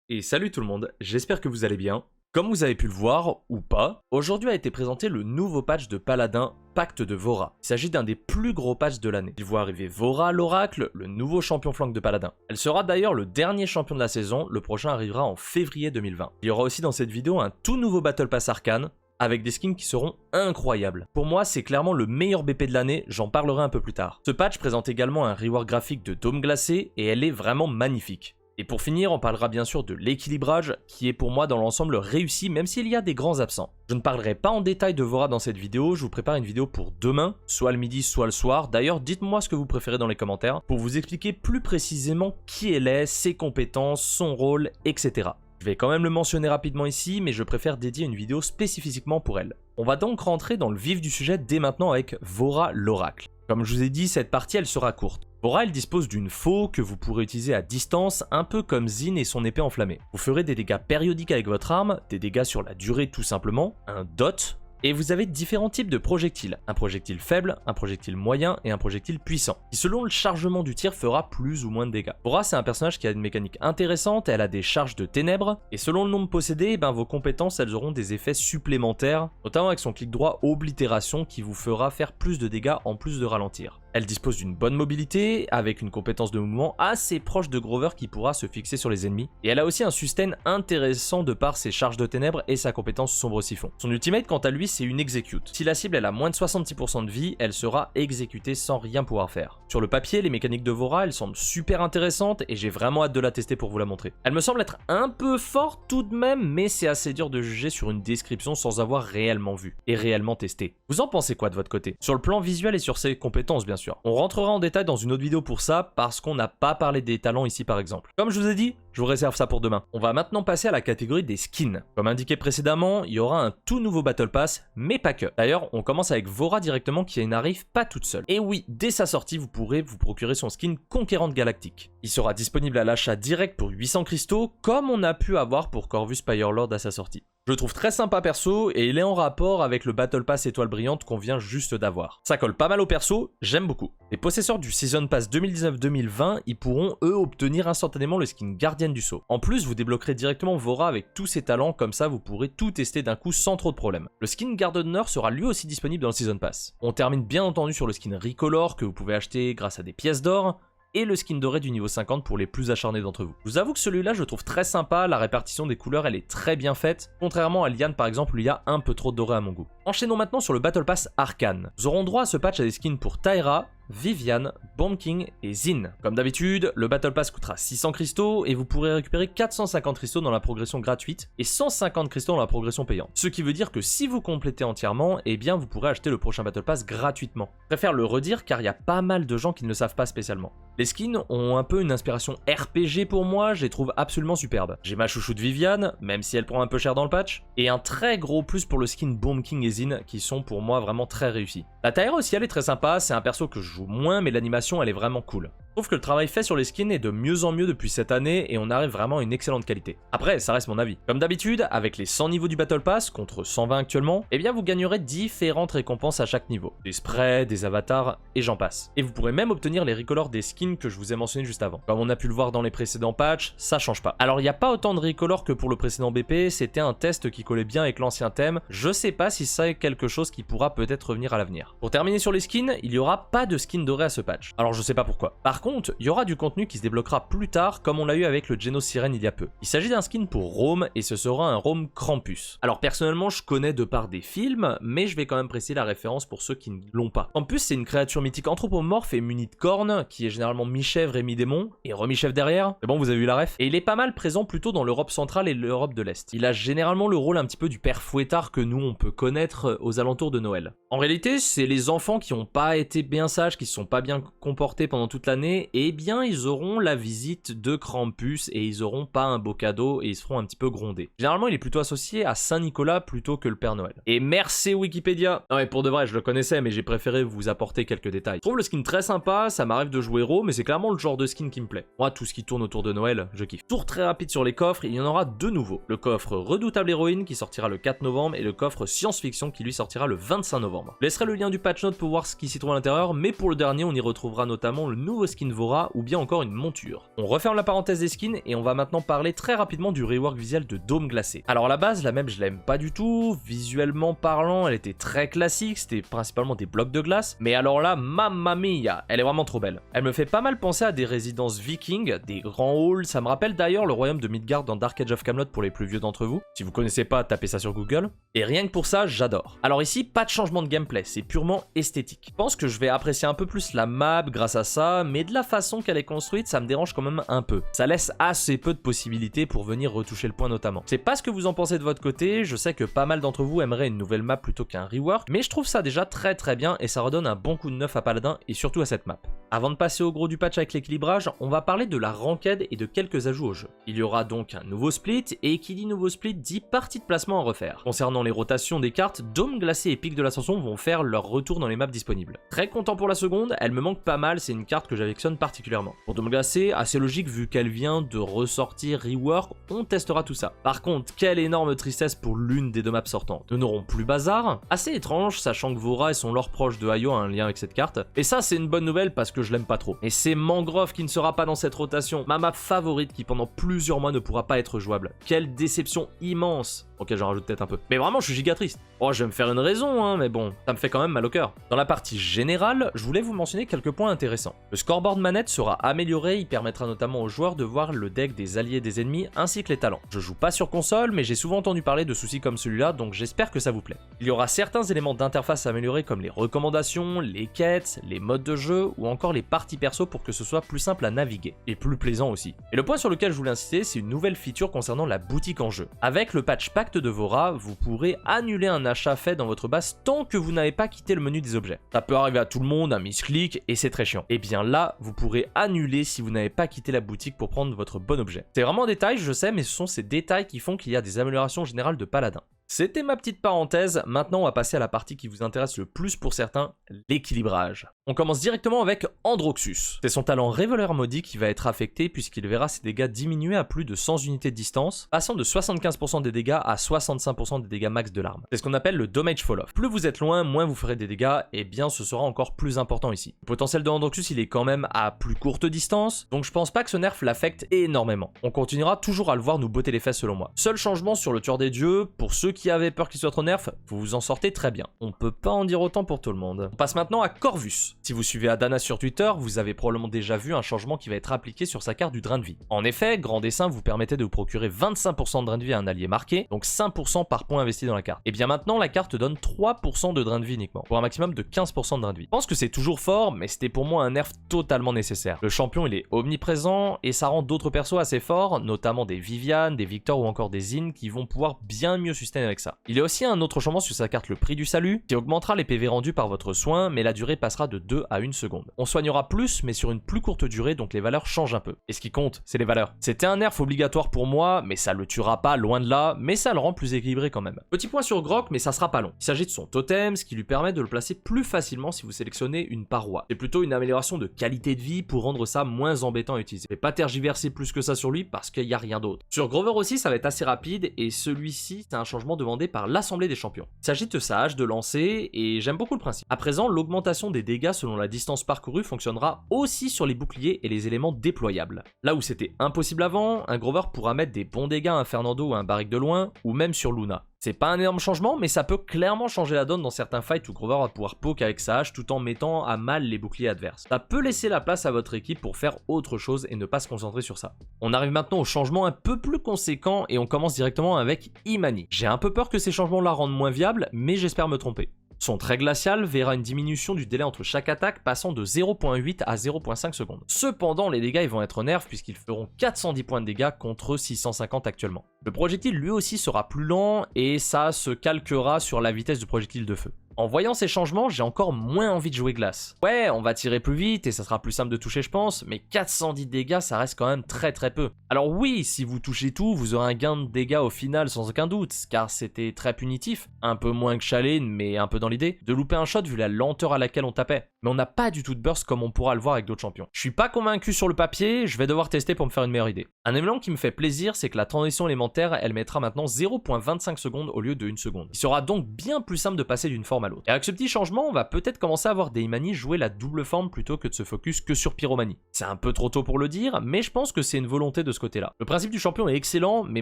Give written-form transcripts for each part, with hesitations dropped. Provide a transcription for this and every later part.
Et salut tout le monde, j'espère que vous allez bien. Comme vous avez pu le voir, ou pas, aujourd'hui a été présenté le nouveau patch de Paladin, Pacte de Vora. Il s'agit d'un des plus gros patchs de l'année. Il voit arriver Vora l'Oracle, le nouveau champion flank de Paladin. Elle sera d'ailleurs le dernier champion de la saison, le prochain arrivera en février 2020. Il y aura aussi dans cette vidéo un tout nouveau Battle Pass Arcane, avec des skins qui seront incroyables. Pour moi, c'est clairement le meilleur BP de l'année, j'en parlerai un peu plus tard. Ce patch présente également un rework graphique de Dôme Glacé, et elle est vraiment magnifique. Et pour finir, on parlera bien sûr de l'équilibrage, qui est pour moi dans l'ensemble réussi, même s'il y a des grands absents. Je ne parlerai pas en détail de Vora dans cette vidéo, je vous prépare une vidéo pour demain, soit le midi, soit le soir. D'ailleurs, dites-moi ce que vous préférez dans les commentaires, pour vous expliquer plus précisément qui elle est, ses compétences, son rôle, etc. Je vais quand même le mentionner rapidement ici, mais je préfère dédier une vidéo spécifiquement pour elle. On va donc rentrer dans le vif du sujet dès maintenant avec Vora l'Oracle. Comme je vous ai dit, cette partie elle sera courte. Vora elle dispose d'une faux que vous pourrez utiliser à distance, un peu comme Zin et son épée enflammée. Vous ferez des dégâts périodiques avec votre arme, des dégâts sur la durée tout simplement, un dot, et vous avez différents types de projectiles. Un projectile faible, un projectile moyen et un projectile puissant, qui selon le chargement du tir fera plus ou moins de dégâts. Vora c'est un personnage qui a une mécanique intéressante, elle a des charges de ténèbres, et selon le nombre possédé, vos compétences elles auront des effets supplémentaires, notamment avec son clic droit oblitération qui vous fera faire plus de dégâts en plus de ralentir. Elle dispose d'une bonne mobilité, avec une compétence de mouvement assez proche de Grover qui pourra se fixer sur les ennemis. Et elle a aussi un sustain intéressant de par ses charges de ténèbres et sa compétence sombre siphon. Son ultimate quant à lui c'est une execute. Si la cible elle a moins de 66% de vie, elle sera exécutée sans rien pouvoir faire. Sur le papier, les mécaniques de Vora elles semblent super intéressantes et j'ai vraiment hâte de la tester pour vous la montrer. Elle me semble être un peu forte tout de même, mais c'est assez dur de juger sur une description sans avoir réellement vu et réellement testé. Vous en pensez quoi de votre côté? Sur le plan visuel et sur ses compétences bien sûr. On rentrera en détail dans une autre vidéo pour ça parce qu'on n'a pas parlé des talents ici par exemple. Comme je vous ai dit, je vous réserve ça pour demain. On va maintenant passer à la catégorie des skins. Comme indiqué précédemment, il y aura un tout nouveau Battle Pass, mais pas que. D'ailleurs, on commence avec Vora directement qui n'arrive pas toute seule. Et oui, dès sa sortie, vous pourrez vous procurer son skin Conquérante Galactique. Il sera disponible à l'achat direct pour 800 cristaux, comme on a pu avoir pour Corvus Firelord à sa sortie. Je le trouve très sympa perso et il est en rapport avec le Battle Pass étoile brillante qu'on vient juste d'avoir. Ça colle pas mal au perso, j'aime beaucoup. Les possesseurs du Season Pass 2019-2020, ils pourront eux obtenir instantanément le skin Gardienne du Sceau. En plus, vous débloquerez directement Vora avec tous ses talents, comme ça vous pourrez tout tester d'un coup sans trop de problèmes. Le skin Garde d'honneur sera lui aussi disponible dans le Season Pass. On termine bien entendu sur le skin Recolor que vous pouvez acheter grâce à des pièces d'or, et le skin doré du niveau 50 pour les plus acharnés d'entre vous. Je vous avoue que celui-là je le trouve très sympa, la répartition des couleurs elle est très bien faite, contrairement à Liane par exemple où il y a un peu trop de doré à mon goût. Enchaînons maintenant sur le Battle Pass Arcane. Nous aurons droit à ce patch à des skins pour Tyra, Vivian, Bomb King et Zin. Comme d'habitude, le Battle Pass coûtera 600 cristaux et vous pourrez récupérer 450 cristaux dans la progression gratuite et 150 cristaux dans la progression payante. Ce qui veut dire que si vous complétez entièrement, eh bien vous pourrez acheter le prochain Battle Pass gratuitement. Je préfère le redire car il y a pas mal de gens qui ne le savent pas spécialement. Les skins ont un peu une inspiration RPG pour moi, je les trouve absolument superbes. J'ai ma chouchoute Vivian, même si elle prend un peu cher dans le patch, et un très gros plus pour le skin Bomb King et Zin qui sont pour moi vraiment très réussis. La Tyra aussi elle est très sympa, c'est un perso que je joue moins mais l'animation elle est vraiment cool. Je trouve que le travail fait sur les skins est de mieux en mieux depuis cette année et on arrive vraiment à une excellente qualité. Après, ça reste mon avis. Comme d'habitude, avec les 100 niveaux du Battle Pass, contre 120 actuellement, eh bien vous gagnerez différentes récompenses à chaque niveau. Des sprays, des avatars, et j'en passe. Et vous pourrez même obtenir les recolors des skins que je vous ai mentionnés juste avant. Comme on a pu le voir dans les précédents patchs, ça change pas. Alors il n'y a pas autant de recolors que pour le précédent BP, c'était un test qui collait bien avec l'ancien thème. Je sais pas si ça est quelque chose qui pourra peut-être revenir à l'avenir. Pour terminer sur les skins, il n'y aura pas de skin doré à ce patch. Alors je sais pas pourquoi. Par contre, il y aura du contenu qui se débloquera plus tard comme on l'a eu avec le Genos Sirène il y a peu. Il s'agit d'un skin pour Rome et ce sera un Rome Krampus. Alors personnellement je connais de par des films, mais je vais quand même préciser la référence pour ceux qui ne l'ont pas. Krampus c'est une créature mythique anthropomorphe et munie de cornes, qui est généralement mi-chèvre et mi-démon, et remi-chèvre derrière. C'est bon, vous avez vu la ref. Et il est pas mal présent plutôt dans l'Europe centrale et l'Europe de l'Est. Il a généralement le rôle un petit peu du père fouettard que nous on peut connaître aux alentours de Noël. En réalité c'est les enfants qui n'ont pas été bien sages, qui se sont pas bien comportés pendant toute l'année, et bien ils auront la visite de Krampus et ils auront pas un beau cadeau et ils se feront un petit peu gronder. Généralement il est plutôt associé à Saint-Nicolas plutôt que le Père Noël. Et merci Wikipédia. Non mais pour de vrai je le connaissais mais j'ai préféré vous apporter quelques détails. Je trouve le skin très sympa, ça m'arrive de jouer héros mais c'est clairement le genre de skin qui me plaît. Moi tout ce qui tourne autour de Noël, je kiffe. Tour très rapide sur les coffres, il y en aura deux nouveaux. Le coffre Redoutable Héroïne qui sortira le 4 novembre et le coffre Science-Fiction qui lui sortira le 25 novembre. Je laisserai le lien du patch note pour voir ce qui s'y trouve à l'intérieur, mais pour pour le dernier, on y retrouvera notamment le nouveau skin Vora ou bien encore une monture. On referme la parenthèse des skins et on va maintenant parler très rapidement du rework visuel de Dôme Glacé. Alors à la base, la map je l'aime pas du tout, visuellement parlant elle était très classique, c'était principalement des blocs de glace, mais alors là, mamma mia, elle est vraiment trop belle. Elle me fait pas mal penser à des résidences vikings, des grands halls, ça me rappelle d'ailleurs le royaume de Midgard dans Dark Age of Camelot pour les plus vieux d'entre vous. Si vous connaissez pas, tapez ça sur Google. Et rien que pour ça, j'adore. Alors ici, pas de changement de gameplay, c'est purement esthétique. Je pense que je vais apprécier un peu plus la map grâce à ça, mais de la façon qu'elle est construite, ça me dérange quand même un peu. Ça laisse assez peu de possibilités pour venir retoucher le point notamment. Je sais pas ce que vous en pensez de votre côté, je sais que pas mal d'entre vous aimeraient une nouvelle map plutôt qu'un rework, mais je trouve ça déjà très bien et ça redonne un bon coup de neuf à Paladin et surtout à cette map. Avant de passer au gros du patch avec l'équilibrage, on va parler de la ranked et de quelques ajouts au jeu. Il y aura donc un nouveau split, et qui dit nouveau split dit partie de placement à refaire. Concernant les rotations des cartes, Dôme Glacé et Pic de l'Ascension vont faire leur retour dans les maps disponibles. Très content pour la seconde, elle me manque pas mal, c'est une carte que j'affectionne particulièrement. Pour Dôme Glacé, assez logique vu qu'elle vient de ressortir rework, on testera tout ça. Par contre, quelle énorme tristesse pour l'une des deux maps sortantes. Nous n'aurons plus Bazar, assez étrange sachant que Vora et son lore proche de Hayo a un lien avec cette carte, et ça c'est une bonne nouvelle parce que je l'aime pas trop. Et c'est Mangrove qui ne sera pas dans cette rotation, ma map favorite qui pendant plusieurs mois ne pourra pas être jouable. Quelle déception immense. Ok, j'en rajoute peut-être un peu. Mais vraiment, je suis giga triste. Oh, je vais me faire une raison, hein, mais bon, ça me fait quand même mal au cœur. Dans la partie générale, je voulais vous mentionner quelques points intéressants. Le scoreboard manette sera amélioré, il permettra notamment aux joueurs de voir le deck des alliés et des ennemis, ainsi que les talents. Je joue pas sur console, mais j'ai souvent entendu parler de soucis comme celui-là, donc j'espère que ça vous plaît. Il y aura certains éléments d'interface améliorés comme les recommandations, les quêtes, les modes de jeu, ou encore les parties perso pour que ce soit plus simple à naviguer, et plus plaisant aussi. Et le point sur lequel je voulais insister, c'est une nouvelle feature concernant la boutique en jeu. Avec le patch Pacte de Vora, vous pourrez annuler un achat fait dans votre base tant que vous n'avez pas quitté le menu des objets. Ça peut arriver à tout le monde, un misclick, et c'est très chiant. Et bien là, vous pourrez annuler si vous n'avez pas quitté la boutique pour prendre votre bon objet. C'est vraiment un détail, je sais, mais ce sont ces détails qui font qu'il y a des améliorations générales de Paladin. C'était ma petite parenthèse, maintenant on va passer à la partie qui vous intéresse le plus pour certains, l'équilibrage. On commence directement avec Androxus. C'est son talent Révoleur Maudit qui va être affecté puisqu'il verra ses dégâts diminuer à plus de 100 unités de distance, passant de 75% des dégâts à 65% des dégâts max de l'arme. C'est ce qu'on appelle le Damage Fall Off. Plus vous êtes loin, moins vous ferez des dégâts, et bien ce sera encore plus important ici. Le potentiel de Androxus il est quand même à plus courte distance, donc je pense pas que ce nerf l'affecte énormément. On continuera toujours à le voir nous botter les fesses selon moi. Seul changement sur le tueur des dieux, pour ceux qui avaient peur qu'il soit trop nerf, vous vous en sortez très bien. On peut pas en dire autant pour tout le monde. On passe maintenant à Corvus. Si vous suivez Adana sur Twitter, vous avez probablement déjà vu un changement qui va être appliqué sur sa carte du drain de vie. En effet, Grand Dessin vous permettait de vous procurer 25% de drain de vie à un allié marqué, donc 5% par point investi dans la carte. Et bien maintenant, la carte donne 3% de drain de vie uniquement, pour un maximum de 15% de drain de vie. Je pense que c'est toujours fort, mais c'était pour moi un nerf totalement nécessaire. Le champion il est omniprésent, et ça rend d'autres persos assez forts, notamment des Viviane, des Victor ou encore des Zin qui vont pouvoir bien mieux sustain avec ça. Il y a aussi un autre changement sur sa carte, le prix du salut, qui augmentera les PV rendus par votre soin, mais la durée passera de 2 à 1 seconde. On soignera plus, mais sur une plus courte durée, donc les valeurs changent un peu. Et ce qui compte, c'est les valeurs. C'était un nerf obligatoire pour moi, mais ça le tuera pas, loin de là, mais ça le rend plus équilibré quand même. Petit point sur Grok, mais ça sera pas long. Il s'agit de son totem, ce qui lui permet de le placer plus facilement si vous sélectionnez une paroi. C'est plutôt une amélioration de qualité de vie pour rendre ça moins embêtant à utiliser. Mais pas tergiverser plus que ça sur lui, parce qu'il n'y a rien d'autre. Sur Grover aussi, ça va être assez rapide, et celui-ci, c'est un changement demandé par l'Assemblée des champions. Il s'agit de sa hache de lancer, et j'aime beaucoup le principe. À présent, l'augmentation des dégâts selon la distance parcourue fonctionnera aussi sur les boucliers et les éléments déployables. Là où c'était impossible avant, un Grover pourra mettre des bons dégâts à un Fernando ou un Barrick de loin, ou même sur Luna. C'est pas un énorme changement, mais ça peut clairement changer la donne dans certains fights où Grover va pouvoir poke avec sa hache tout en mettant à mal les boucliers adverses. Ça peut laisser la place à votre équipe pour faire autre chose et ne pas se concentrer sur ça. On arrive maintenant au changement un peu plus conséquent et on commence directement avec Imani. J'ai un peu peur que ces changements la rendent moins viable, mais j'espère me tromper. Son trait glacial verra une diminution du délai entre chaque attaque passant de 0.8 à 0.5 secondes. Cependant, les dégâts ils vont être nerfs puisqu'ils feront 410 points de dégâts contre 650 actuellement. Le projectile lui aussi sera plus lent et ça se calquera sur la vitesse du projectile de feu. En voyant ces changements, j'ai encore moins envie de jouer glace. Ouais, on va tirer plus vite et ça sera plus simple de toucher je pense, mais 410 dégâts ça reste quand même très peu. Alors oui, si vous touchez tout, vous aurez un gain de dégâts au final sans aucun doute, car c'était très punitif, un peu moins que Shaolin mais un peu dans l'idée, de louper un shot vu la lenteur à laquelle on tapait. Mais on n'a pas du tout de burst comme on pourra le voir avec d'autres champions. Je suis pas convaincu sur le papier, je vais devoir tester pour me faire une meilleure idée. Un élément qui me fait plaisir, c'est que la transition élémentaire, elle mettra maintenant 0.25 secondes au lieu de 1 seconde. Il sera donc bien plus simple de passer d'une forme à à l'autre. Et avec ce petit changement, on va peut-être commencer à voir Deimani jouer la double forme plutôt que de se focus que sur Pyromanie. C'est un peu trop tôt pour le dire, mais je pense que c'est une volonté de ce côté-là. Le principe du champion est excellent, mais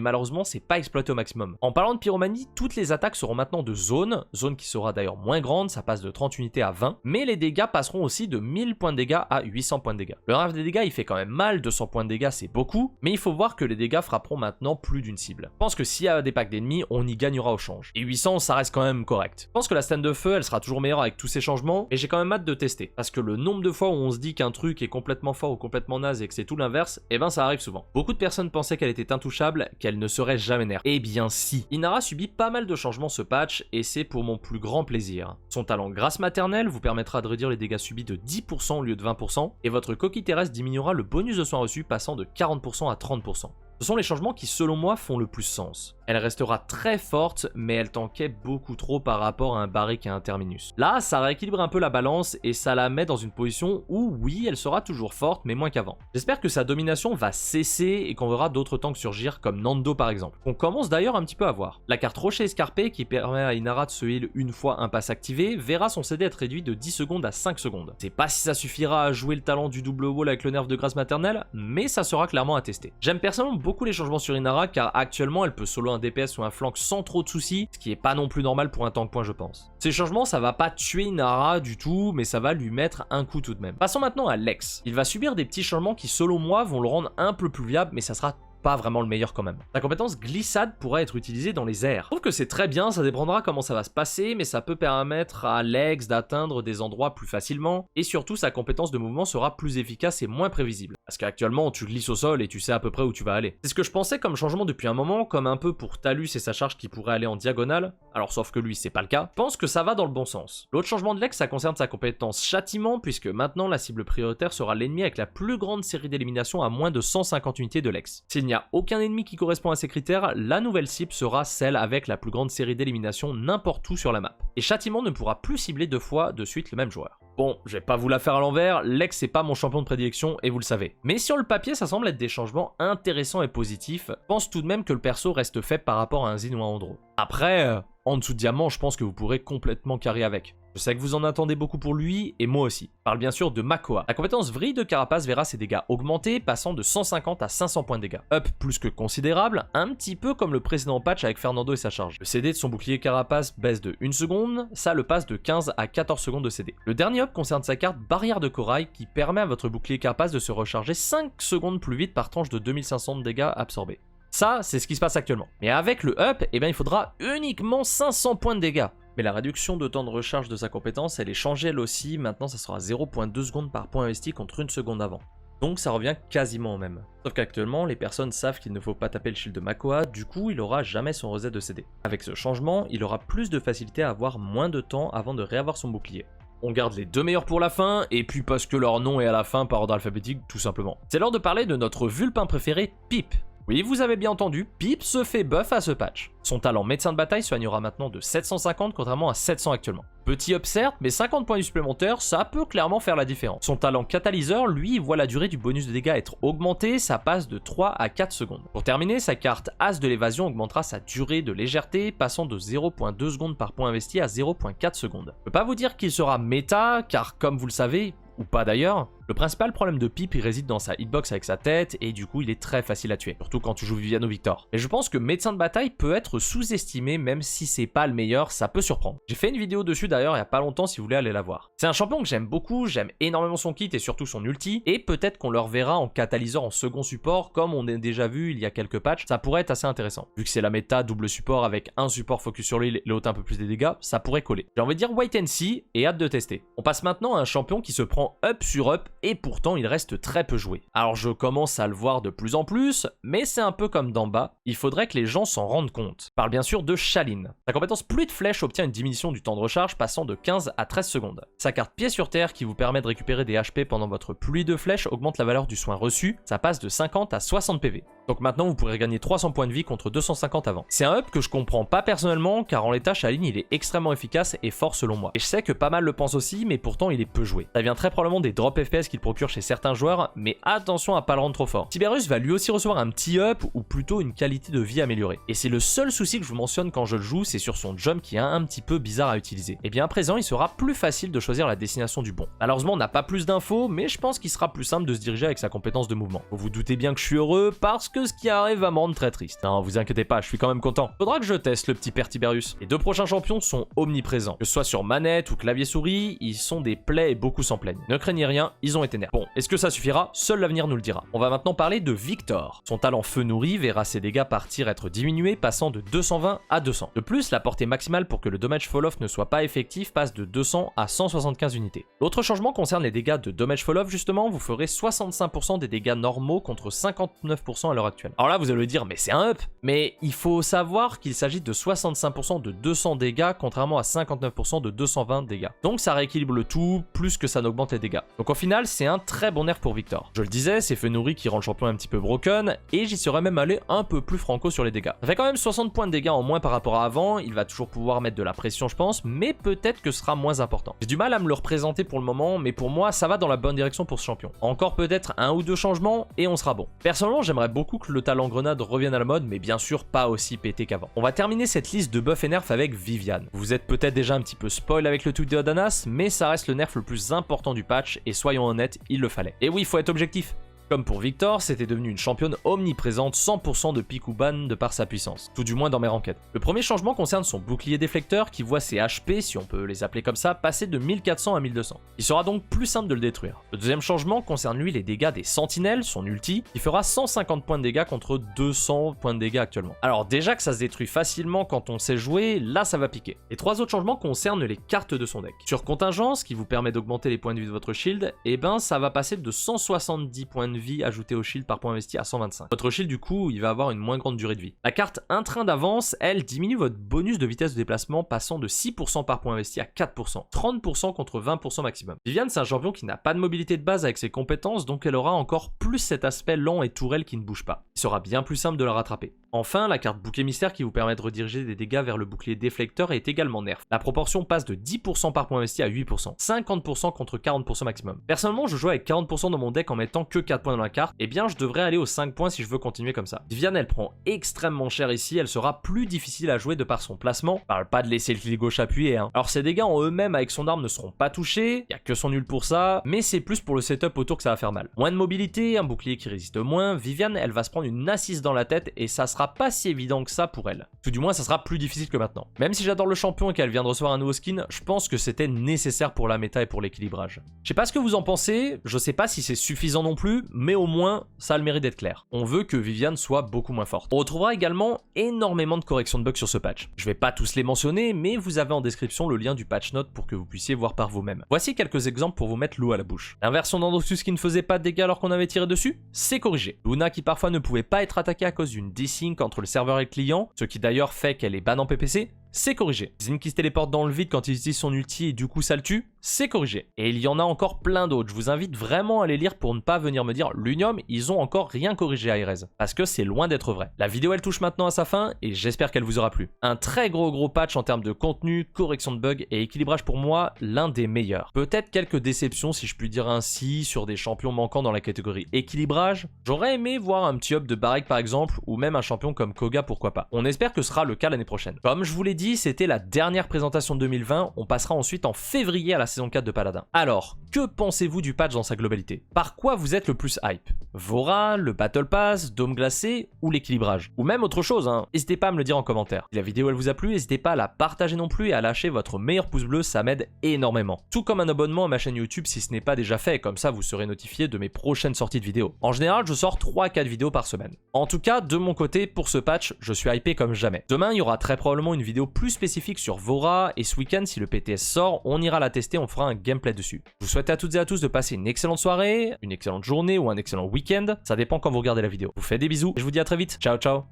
malheureusement c'est pas exploité au maximum. En parlant de Pyromanie, toutes les attaques seront maintenant de zone qui sera d'ailleurs moins grande, ça passe de 30 unités à 20, mais les dégâts passeront aussi de 1000 points de dégâts à 800 points de dégâts. Le rave des dégâts il fait quand même mal, 200 points de dégâts c'est beaucoup, mais il faut voir que les dégâts frapperont maintenant plus d'une cible. Je pense que s'il y a des packs d'ennemis, on y gagnera au change. Et 800 ça reste quand même correct. Je pense que la stand de feu elle sera toujours meilleure avec tous ces changements, et j'ai quand même hâte de tester, parce que le nombre de fois où on se dit qu'un truc est complètement fort ou complètement naze et que c'est tout l'inverse, et ben ça arrive souvent. Beaucoup de personnes pensaient qu'elle était intouchable, qu'elle ne serait jamais nerf. Eh bien si. Inara subit pas mal de changements ce patch, et c'est pour mon plus grand plaisir. Son talent grâce maternelle vous permettra de réduire les dégâts subis de 10% au lieu de 20%, et votre coquille terrestre diminuera le bonus de soins reçus passant de 40% à 30%. Ce sont les changements qui selon moi font le plus sens. Elle restera très forte, mais elle tankait beaucoup trop par rapport à un Barrick et un Terminus. Là, ça rééquilibre un peu la balance et ça la met dans une position où oui, elle sera toujours forte, mais moins qu'avant. J'espère que sa domination va cesser et qu'on verra d'autres tanks surgir comme Nando par exemple. On commence d'ailleurs un petit peu à voir. La carte Rocher Escarpé, qui permet à Inara de se heal une fois un pass activé, verra son CD être réduit de 10 secondes à 5 secondes. C'est pas si ça suffira à jouer le talent du double wall avec le nerf de grâce maternelle, mais ça sera clairement à tester. J'aime personnellement beaucoup les changements sur Inara car actuellement elle peut solo un DPS ou un flank sans trop de soucis, ce qui est pas non plus normal pour un tank point je pense. Ces changements ça va pas tuer Inara du tout, mais ça va lui mettre un coup tout de même. Passons maintenant à Lex. Il va subir des petits changements qui selon moi vont le rendre un peu plus viable, mais ça sera pas vraiment le meilleur quand même. La compétence glissade pourra être utilisée dans les airs. Je trouve que c'est très bien, ça dépendra comment ça va se passer, mais ça peut permettre à Lex d'atteindre des endroits plus facilement, et surtout sa compétence de mouvement sera plus efficace et moins prévisible. Parce qu'actuellement tu glisses au sol et tu sais à peu près où tu vas aller. C'est ce que je pensais comme changement depuis un moment, comme un peu pour Talus et sa charge qui pourrait aller en diagonale, alors sauf que lui c'est pas le cas. Je pense que ça va dans le bon sens. L'autre changement de Lex ça concerne sa compétence châtiment, puisque maintenant la cible prioritaire sera l'ennemi avec la plus grande série d'élimination à moins de 150 unités de Lex. S'il n'y a aucun ennemi qui correspond à ces critères, la nouvelle cible sera celle avec la plus grande série d'élimination n'importe où sur la map. Et Châtiment ne pourra plus cibler 2 fois de suite le même joueur. Bon, je vais pas vous la faire à l'envers, Lex c'est pas mon champion de prédilection et vous le savez. Mais sur le papier ça semble être des changements intéressants et positifs. Je pense tout de même que le perso reste faible par rapport à un Zin ou un Andro. Après, en dessous de diamant je pense que vous pourrez complètement carry avec. Je sais que vous en attendez beaucoup pour lui, et moi aussi. Je parle bien sûr de Makoa. La compétence vrille de Carapace verra ses dégâts augmenter, passant de 150 à 500 points de dégâts. Up plus que considérable, un petit peu comme le précédent patch avec Fernando et sa charge. Le CD de son bouclier Carapace baisse de 1 seconde, ça le passe de 15 à 14 secondes de CD. Le dernier up concerne sa carte Barrière de Corail, qui permet à votre bouclier Carapace de se recharger 5 secondes plus vite par tranche de 2500 de dégâts absorbés. Ça, c'est ce qui se passe actuellement. Mais avec le up, eh bien, il faudra uniquement 500 points de dégâts. Mais la réduction de temps de recharge de sa compétence, elle est changée elle aussi, maintenant ça sera 0.2 secondes par point investi contre 1 seconde avant. Donc ça revient quasiment au même. Sauf qu'actuellement, les personnes savent qu'il ne faut pas taper le shield de Makoa, du coup il aura jamais son reset de CD. Avec ce changement, il aura plus de facilité à avoir moins de temps avant de réavoir son bouclier. On garde les deux meilleurs pour la fin, et puis parce que leur nom est à la fin par ordre alphabétique, tout simplement. C'est l'heure de parler de notre vulpin préféré, Pip. Oui, vous avez bien entendu, Pip se fait buff à ce patch. Son talent médecin de bataille soignera maintenant de 750 contrairement à 700 actuellement. Petit up certes, mais 50 points supplémentaires, ça peut clairement faire la différence. Son talent catalyseur, lui, voit la durée du bonus de dégâts être augmentée, ça passe de 3 à 4 secondes. Pour terminer, sa carte As de l'évasion augmentera sa durée de légèreté, passant de 0.2 secondes par point investi à 0.4 secondes. Je peux pas vous dire qu'il sera méta, car comme vous le savez, ou pas d'ailleurs, le principal problème de Pip il réside dans sa hitbox avec sa tête et du coup il est très facile à tuer, surtout quand tu joues Viviane ou Victor. Et je pense que médecin de bataille peut être sous-estimé même si c'est pas le meilleur, ça peut surprendre. J'ai fait une vidéo dessus d'ailleurs il y a pas longtemps si vous voulez aller la voir. C'est un champion que j'aime beaucoup, j'aime énormément son kit et surtout son ulti, et peut-être qu'on le reverra en catalyseur en second support comme on a déjà vu il y a quelques patchs, ça pourrait être assez intéressant. Vu que c'est la méta double support avec un support focus sur l'île et l'autre un peu plus des dégâts, ça pourrait coller. J'ai envie de dire wait and see et hâte de tester. On passe maintenant à un champion qui se prend up sur up et pourtant il reste très peu joué. Alors je commence à le voir de plus en plus, mais c'est un peu comme d'en bas, il faudrait que les gens s'en rendent compte. Je parle bien sûr de Shaline. Sa compétence pluie de flèches obtient une diminution du temps de recharge passant de 15 à 13 secondes. Sa carte pied sur terre qui vous permet de récupérer des HP pendant votre pluie de flèches augmente la valeur du soin reçu, ça passe de 50 à 60 PV. Donc maintenant vous pourrez gagner 300 points de vie contre 250 avant. C'est un up que je comprends pas personnellement car en l'état Shaolin il est extrêmement efficace et fort selon moi. Et je sais que pas mal le pensent aussi mais pourtant il est peu joué. Ça vient très probablement des drops FPS qu'il procure chez certains joueurs mais attention à pas le rendre trop fort. Tiberius va lui aussi recevoir un petit up ou plutôt une qualité de vie améliorée. Et c'est le seul souci que je vous mentionne quand je le joue, c'est sur son jump qui est un petit peu bizarre à utiliser. Et bien à présent il sera plus facile de choisir la destination du bon. Malheureusement on n'a pas plus d'infos mais je pense qu'il sera plus simple de se diriger avec sa compétence de mouvement. Vous vous doutez bien que je suis heureux parce que ce qui arrive va me rendre très triste. Non vous inquiétez pas, je suis quand même content. Faudra que je teste le petit père Tiberius. Les deux prochains champions sont omniprésents. Que ce soit sur manette ou clavier souris, ils sont des plaies et beaucoup s'en plaignent. Ne craignez rien, ils ont été nerfs. Bon, est-ce que ça suffira? Seul l'avenir nous le dira. On va maintenant parler de Victor. Son talent feu nourri verra ses dégâts par tir être diminués, passant de 220 à 200. De plus, la portée maximale pour que le damage fall off ne soit pas effectif passe de 200 à 175 unités. L'autre changement concerne les dégâts de damage fall off justement, vous ferez 65% des dégâts normaux contre 59% à l'heure actuelle. Alors là vous allez me dire mais c'est un up. Mais il faut savoir qu'il s'agit de 65% de 200 dégâts contrairement à 59% de 220 dégâts. Donc ça rééquilibre le tout plus que ça n'augmente les dégâts. Donc au final c'est un très bon nerf pour Victor. Je le disais, c'est feu nourri qui rend le champion un petit peu broken et j'y serais même allé un peu plus franco sur les dégâts. Ça fait quand même 60 points de dégâts en moins par rapport à avant, il va toujours pouvoir mettre de la pression je pense, mais peut-être que ce sera moins important. J'ai du mal à me le représenter pour le moment, mais pour moi ça va dans la bonne direction pour ce champion. Encore peut-être un ou deux changements et on sera bon. Personnellement j'aimerais beaucoup que le talent grenade revienne à la mode, mais bien sûr pas aussi pété qu'avant. On va terminer cette liste de buffs et nerfs avec Viviane. Vous êtes peut-être déjà un petit peu spoil avec le tweet de Adanas, mais ça reste le nerf le plus important du patch et soyons honnêtes, il le fallait. Et oui, il faut être objectif. Comme pour Victor, c'était devenu une championne omniprésente 100% de pique ou ban de par sa puissance, tout du moins dans mes ranked. Le premier changement concerne son bouclier déflecteur qui voit ses HP, si on peut les appeler comme ça, passer de 1400 à 1200. Il sera donc plus simple de le détruire. Le deuxième changement concerne lui les dégâts des sentinelles, son ulti, qui fera 150 points de dégâts contre 200 points de dégâts actuellement. Alors déjà que ça se détruit facilement quand on sait jouer, là ça va piquer. Les trois autres changements concernent les cartes de son deck. Sur contingence, qui vous permet d'augmenter les points de vie de votre shield, et ben ça va passer de 170 points de vie ajouté au shield par point investi à 125. Votre shield du coup il va avoir une moins grande durée de vie. La carte un train d'avance, elle diminue votre bonus de vitesse de déplacement passant de 6% par point investi à 4%, 30% contre 20% maximum. Viviane c'est un champion qui n'a pas de mobilité de base avec ses compétences, donc elle aura encore plus cet aspect lent et tourelle qui ne bouge pas. Il sera bien plus simple de la rattraper. Enfin, la carte bouclier mystère qui vous permet de rediriger des dégâts vers le bouclier déflecteur est également nerf. La proportion passe de 10% par point investi à 8%, 50% contre 40% maximum. Personnellement, je joue avec 40% dans mon deck en mettant que 4 points dans la carte, et bien je devrais aller aux 5 points si je veux continuer comme ça. Viviane, elle prend extrêmement cher ici, elle sera plus difficile à jouer de par son placement. Je parle pas de laisser le clic gauche appuyé, hein. Alors ses dégâts en eux-mêmes avec son arme ne seront pas touchés, il y a que son nul pour ça, mais c'est plus pour le setup autour que ça va faire mal. Moins de mobilité, un bouclier qui résiste moins, Viviane, elle va se prendre une assise dans la tête et ça sera pas si évident que ça pour elle. Tout du moins ça sera plus difficile que maintenant. Même si j'adore le champion et qu'elle vient de recevoir un nouveau skin, je pense que c'était nécessaire pour la méta et pour l'équilibrage. Je sais pas ce que vous en pensez, je sais pas si c'est suffisant non plus, mais au moins ça a le mérite d'être clair. On veut que Viviane soit beaucoup moins forte. On retrouvera également énormément de corrections de bugs sur ce patch. Je vais pas tous les mentionner, mais vous avez en description le lien du patch note pour que vous puissiez voir par vous-même. Voici quelques exemples pour vous mettre l'eau à la bouche. L'inversion d'Androxus qui ne faisait pas de dégâts alors qu'on avait tiré dessus, c'est corrigé. Luna qui parfois ne pouvait pas être attaquée à cause d'une desync entre le serveur et le client, ce qui d'ailleurs fait qu'elle est ban en PPC, c'est corrigé. Zin qui se téléporte dans le vide quand il utilise son ulti et du coup ça le tue, c'est corrigé. Et il y en a encore plein d'autres, je vous invite vraiment à les lire pour ne pas venir me dire l'Unium, ils ont encore rien corrigé à Erez, parce que c'est loin d'être vrai. La vidéo elle touche maintenant à sa fin et j'espère qu'elle vous aura plu. Un très gros patch en termes de contenu, correction de bugs et équilibrage pour moi, l'un des meilleurs. Peut-être quelques déceptions si je puis dire ainsi sur des champions manquants dans la catégorie équilibrage. J'aurais aimé voir un petit up de Barek par exemple, ou même un champion comme Koga pourquoi pas. On espère que ce sera le cas l'année prochaine. Comme je vous l'ai dit, c'était la dernière présentation de 2020, on passera ensuite en février à la saison 4 de Paladin. Alors, que pensez-vous du patch dans sa globalité? Par quoi vous êtes le plus hype? Vora, le Battle Pass, Dôme glacé ou l'équilibrage? Ou même autre chose, hein? N'hésitez pas à me le dire en commentaire. Si la vidéo elle vous a plu, n'hésitez pas à la partager non plus et à lâcher votre meilleur pouce bleu, ça m'aide énormément. Tout comme un abonnement à ma chaîne YouTube si ce n'est pas déjà fait, comme ça vous serez notifié de mes prochaines sorties de vidéos. En général, je sors 3-4 vidéos par semaine. En tout cas, de mon côté, pour ce patch, je suis hypé comme jamais. Demain, il y aura très probablement une vidéo plus spécifique sur Vora et ce week-end, si le PTS sort, on ira la tester, on fera un gameplay dessus. Je vous souhaite à toutes et à tous de passer une excellente soirée, une excellente journée ou un excellent week-end, ça dépend quand vous regardez la vidéo. Je vous fais des bisous et je vous dis à très vite, ciao ciao.